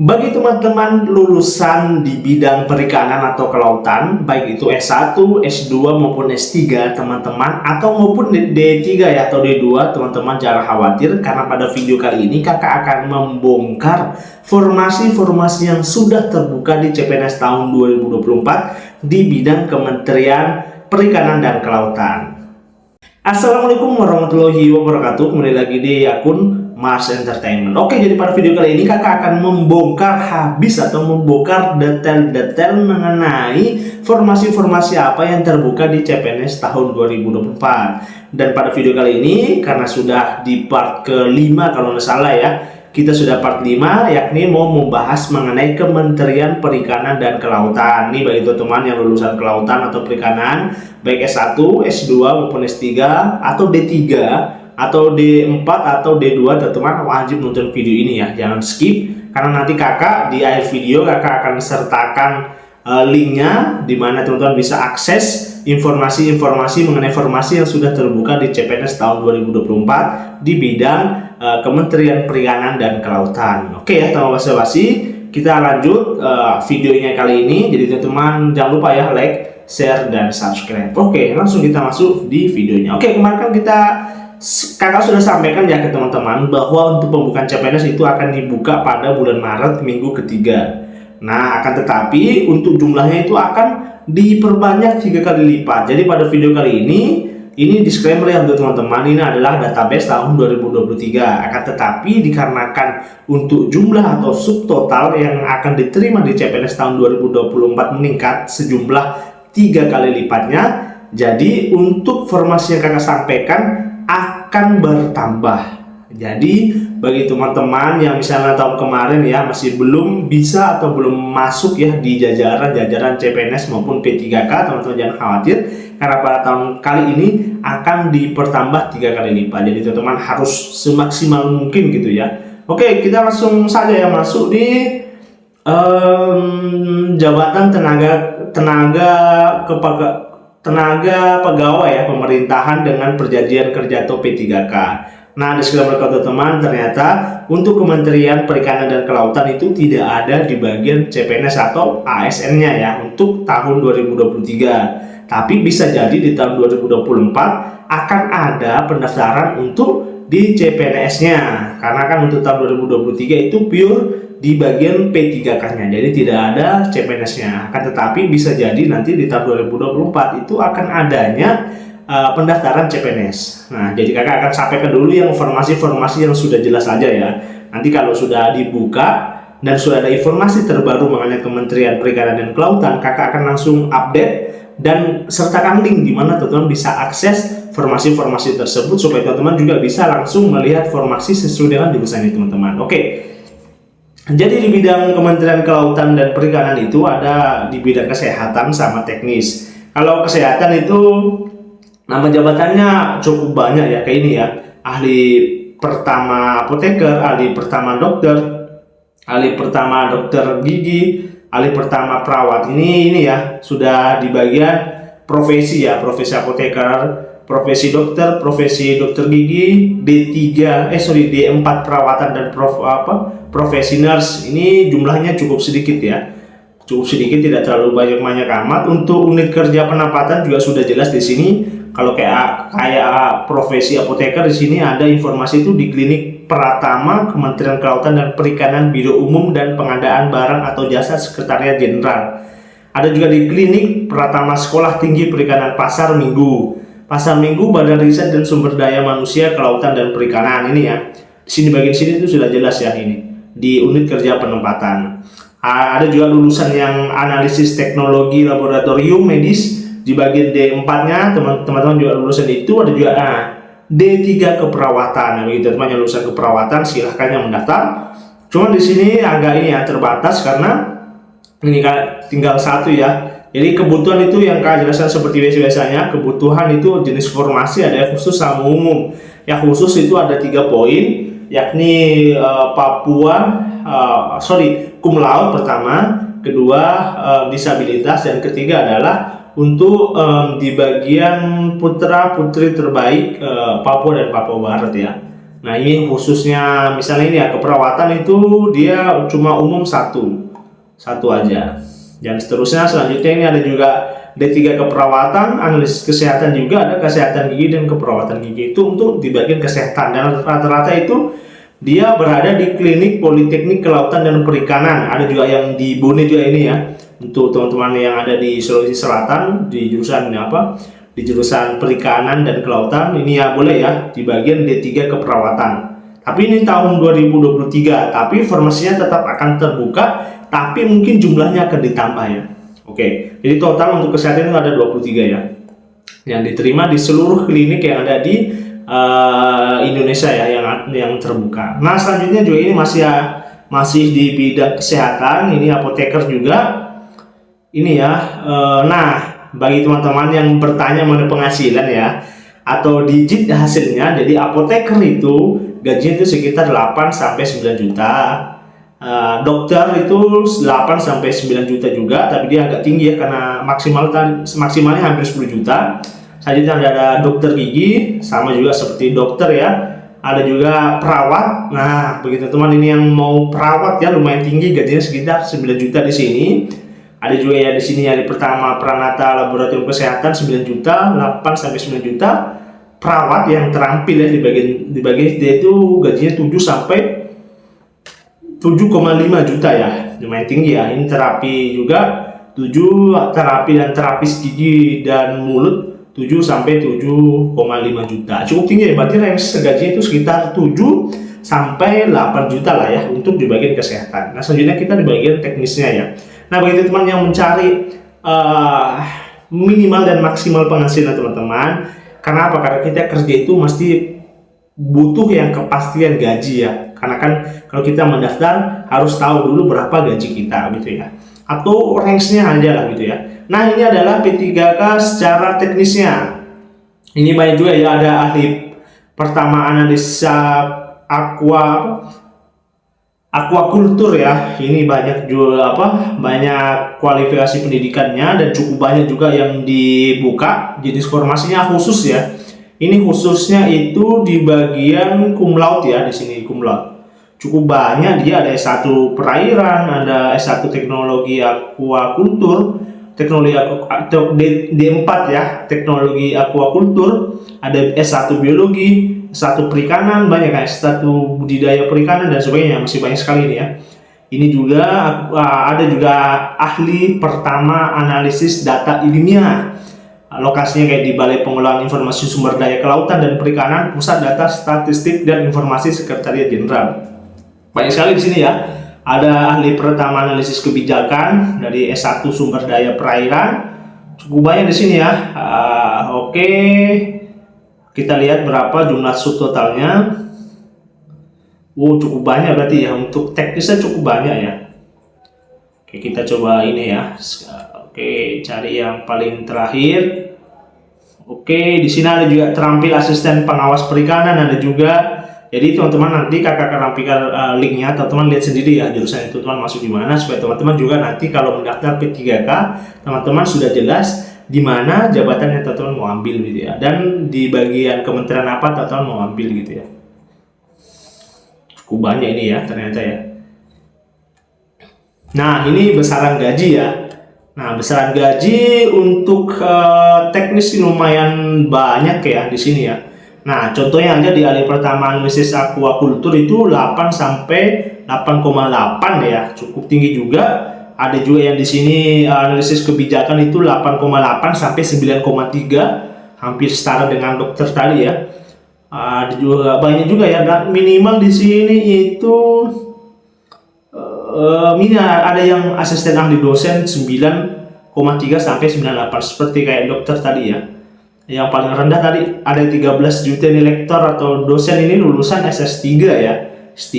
Bagi teman-teman lulusan di bidang perikanan atau kelautan, baik itu S1, S2 maupun S3 teman-teman, atau maupun D3 ya atau D2, teman-teman jangan khawatir karena pada video kali ini kakak akan membongkar formasi-formasi yang sudah terbuka di CPNS tahun 2024 di bidang Kementerian Perikanan dan Kelautan. Assalamualaikum warahmatullahi wabarakatuh. Kembali lagi di akun Mars Entertainment. Oke, jadi pada video kali ini kakak akan membongkar habis atau membongkar detail-detail mengenai formasi-formasi apa yang terbuka di CPNS tahun 2024. Dan pada video kali ini, karena sudah di part kelima kalau nggak salah ya, kita sudah part 5, yakni mau membahas mengenai Kementerian Perikanan dan Kelautan. Ini bagi teman-teman yang lulusan kelautan atau perikanan, baik S1, S2 maupun S3 atau D3 atau D4 atau D2, teman-teman wajib nonton video ini ya, jangan skip karena nanti kakak di akhir video kakak akan sertakan linknya di mana teman-teman bisa akses informasi-informasi mengenai formasi yang sudah terbuka di CPNS tahun 2024 di bidang Kementerian Perikanan dan Kelautan. Oke ya, tanpa basa-basi kita lanjut videonya kali ini. Jadi teman-teman jangan lupa ya like, share, dan subscribe. Oke, langsung kita masuk di videonya. Oke, kemarin kan kakak sudah sampaikan ya ke teman-teman bahwa untuk pembukaan CPNS itu akan dibuka pada bulan Maret minggu ketiga. Nah, akan tetapi untuk jumlahnya itu akan diperbanyak 3 kali lipat. Jadi pada video kali ini disclaimer ya untuk teman-teman, ini adalah database tahun 2023. Akan tetapi dikarenakan untuk jumlah atau subtotal yang akan diterima di CPNS tahun 2024 meningkat sejumlah 3 kali lipatnya. Jadi untuk formasi yang kakak sampaikan akan bertambah. Jadi bagi teman-teman yang misalnya tahun kemarin ya masih belum bisa atau belum masuk ya di jajaran CPNS maupun P3K, teman-teman jangan khawatir karena pada tahun kali ini akan dipertambah 3 kali lipat. Jadi teman-teman harus semaksimal mungkin gitu ya. Oke, kita langsung saja ya masuk di jabatan tenaga pegawai ya pemerintahan dengan perjanjian kerja atau P3K. Nah, disclaimer teman-teman, ternyata untuk Kementerian Perikanan dan Kelautan itu tidak ada di bagian CPNS atau ASN-nya ya untuk tahun 2023. Tapi bisa jadi di tahun 2024 akan ada pendaftaran untuk di CPNS-nya. Karena kan untuk tahun 2023 itu pure di bagian P3K-nya, jadi tidak ada CPNS-nya. Akan tetapi bisa jadi nanti di tahun 2024 itu akan adanya pendaftaran CPNS. Nah, jadi kakak akan sampaikan dulu yang informasi-informasi yang sudah jelas saja ya. Nanti kalau sudah dibuka dan sudah ada informasi terbaru mengenai Kementerian Perikanan dan Kelautan, kakak akan langsung update dan sertakan link di mana teman-teman bisa akses formasi-formasi tersebut supaya teman-teman juga bisa langsung melihat formasi sesuai dengan jurusan ini teman-teman. Oke. Jadi di bidang Kementerian Kelautan dan Perikanan itu ada di bidang kesehatan sama teknis. Kalau kesehatan itu nama jabatannya cukup banyak ya, kayak ini ya. Ahli pertama apoteker, ahli pertama dokter, ahli pertama dokter gigi, ahli pertama perawat. Ini ya sudah di bagian profesi ya, profesi apoteker, profesi dokter gigi, D4 perawatan dan profesi nurse. Ini jumlahnya cukup sedikit ya. Cukup sedikit, tidak terlalu banyak amat. Untuk unit kerja penempatan juga sudah jelas di sini. Kalau kayak profesi apoteker di sini ada informasi itu di Klinik Pratama Kementerian Kelautan dan Perikanan, Biro Umum dan Pengadaan Barang atau Jasa Sekretariat Jenderal. Ada juga di Klinik Pratama Sekolah Tinggi Perikanan Pasar Minggu, Badan Riset dan Sumber Daya Manusia Kelautan dan Perikanan. Ini ya. Di sini bagian sini itu sudah jelas ya, ini di unit kerja penempatan. Ada juga lulusan yang analisis teknologi laboratorium medis di bagian D4-nya, teman-teman juga lulusan itu. Ada juga D3 keperawatan. Begitu teman yang lulusan keperawatan silahkan yang mendaftar. Cuma di sini agak ini ya terbatas karena ini tinggal satu ya. Jadi kebutuhan itu yang kak jelaskan seperti biasanya. Kebutuhan itu jenis formasi ada yang khusus sama umum. Yang khusus itu ada 3 poin, yakni cum laude pertama, kedua disabilitas, dan ketiga adalah untuk di bagian putra putri terbaik Papua dan Papua Barat ya. Nah ini khususnya misalnya ini ya keperawatan itu dia cuma umum satu aja. Dan seterusnya selanjutnya ini ada juga D3 keperawatan, analisis kesehatan, juga ada kesehatan gigi dan keperawatan gigi, itu untuk di bagian kesehatan. Dan rata-rata itu dia berada di klinik Politeknik Kelautan dan Perikanan. Ada juga yang di Bone juga ini ya, untuk teman-teman yang ada di Sulawesi Selatan di jurusan apa, di jurusan Perikanan dan Kelautan, ini ya boleh ya di bagian D3 keperawatan. Tapi ini tahun 2023, tapi formasinya tetap akan terbuka, tapi mungkin jumlahnya akan ditambah ya. Oke, jadi total untuk kesehatan itu ada 23 ya, yang diterima di seluruh klinik yang ada di Indonesia ya, yang terbuka. Nah selanjutnya juga ini masih di bidang kesehatan, ini apoteker juga ini ya. Nah bagi teman-teman yang bertanya mengenai penghasilan ya atau digit hasilnya, jadi apoteker itu gajinya itu sekitar 8 sampai 9 juta. Dokter itu 8 sampai 9 juta juga, tapi dia agak tinggi ya karena maksimalnya hampir 10 juta. Selanjutnya ada dokter gigi, sama juga seperti dokter ya. Ada juga perawat. Nah, begitu teman ini yang mau perawat ya lumayan tinggi, gajinya sekitar 9 juta di sini. Ada juga ya di sini ya, di pertama Pranata Laboratorium Kesehatan 9 juta, 8 sampai 9 juta. Perawat yang terampil ya di bagian dia itu gajinya 7 sampai 7,5 juta ya, lumayan tinggi ya. Ini terapi juga 7, terapi dan terapis gigi dan mulut 7 sampai 7,5 juta. Cukup tinggi ya, berarti range gaji itu sekitar 7 sampai 8 juta lah ya untuk di bagian kesehatan. Nah selanjutnya kita di bagian teknisnya ya. Nah bagi teman yang mencari minimal dan maksimal penghasilan teman-teman, karena apa? Karena kita kerja itu mesti butuh yang kepastian gaji ya. Karena kan kalau kita mendaftar harus tahu dulu berapa gaji kita gitu ya, atau range-nya aja lah gitu ya. Nah ini adalah P3K secara teknisnya. Ini banyak juga ya, ada ahli pertama analisa aquaculture ya. Ini banyak juga banyak kualifikasi pendidikannya dan cukup banyak juga yang dibuka. Jenis formasinya khusus ya. Ini khususnya itu di bagian cum laude ya, di sini cum laude. Cukup banyak, dia ada S1 perairan, ada S1 teknologi aquaculture, teknologi D4 ya, teknologi aquaculture, ada S1 biologi, S1 perikanan, banyak kan, S1 budidaya perikanan dan sebagainya, masih banyak sekali ini ya. Ini juga ada juga ahli pertama analisis data ilmiah. Lokasinya kayak di Balai Pengelolaan Informasi Sumber Daya Kelautan dan Perikanan, Pusat Data Statistik dan Informasi Sekretariat Jenderal. Banyak sekali di sini ya. Ada ahli pertama analisis kebijakan dari S1 Sumber Daya Perairan. Cukup banyak di sini ya. Oke. Kita lihat berapa jumlah subtotalnya. Cukup banyak berarti ya. Untuk teknisnya cukup banyak ya. Oke, kita coba ini ya. Oke, cari yang paling terakhir. Oke, di sini ada juga terampil asisten pengawas perikanan, ada juga. Jadi teman-teman nanti kakak akan rapikan linknya, teman-teman lihat sendiri ya jurusan itu teman masuk di mana, supaya teman-teman juga nanti kalau mendaftar P3K teman-teman sudah jelas di mana jabatan yang teman-teman mau ambil gitu ya, dan di bagian kementerian apa teman-teman mau ambil gitu ya. Cukup banyak ini ya ternyata ya. Nah ini besaran gaji ya. Nah besaran gaji untuk teknis lumayan banyak ya di sini ya. Nah, contohnya aja di alih pertama analisis aquaculture itu 8 sampai 8,8 ya, cukup tinggi juga. Ada juga yang di sini analisis kebijakan itu 8,8 sampai 9,3, hampir setara dengan dokter tadi ya. Ada juga banyak juga ya, dan minimal di sini itu ada yang asisten ahli dosen 9,3 sampai 98 seperti kayak dokter tadi ya. Yang paling rendah tadi ada 13 juta ini lektor atau dosen ini lulusan SS3 ya, S3.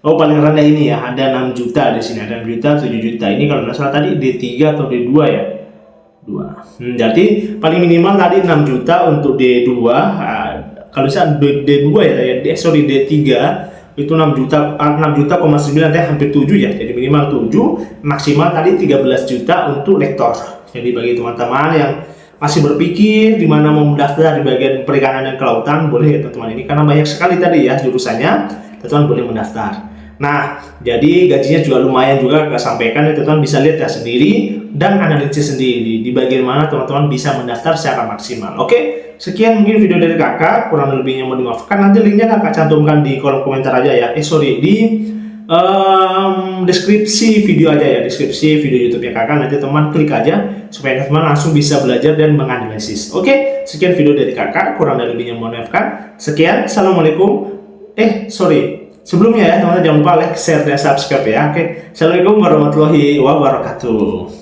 Oh paling rendah ini ya, ada 6 juta di sini, ada 6 juta, 7 juta. Ini kalau nggak salah tadi D3 atau D2 ya. 2. Jadi paling minimal tadi 6 juta untuk D2. Kalau misalnya D2 ya, D3 itu 6 juta, 6 juta, 9 hampir 7 ya. Jadi minimal 7, maksimal tadi 13 juta untuk lektor. Jadi bagi teman-teman yang masih berpikir di mana mau mendaftar di bagian perikanan dan kelautan, boleh ya teman-teman ini, karena banyak sekali tadi ya jurusannya, teman-teman boleh mendaftar. Nah, jadi gajinya juga lumayan juga, gak sampaikan ya teman-teman, bisa lihat ya sendiri dan analisis sendiri di bagian mana teman-teman bisa mendaftar secara maksimal. Oke, sekian mungkin video dari kakak, kurang lebihnya mohon dimaafkan. Nanti linknya kakak cantumkan di kolom komentar aja ya, di deskripsi video aja ya, deskripsi video YouTube-nya kakak, nanti teman klik aja supaya teman langsung bisa belajar dan menganalisis. Oke, sekian video dari kakak, kurang dan lebihnya mohon maafkan. Sekian, assalamualaikum. Sebelumnya ya teman-teman, jangan lupa like, share, dan subscribe ya. Oke, assalamualaikum warahmatullahi wabarakatuh.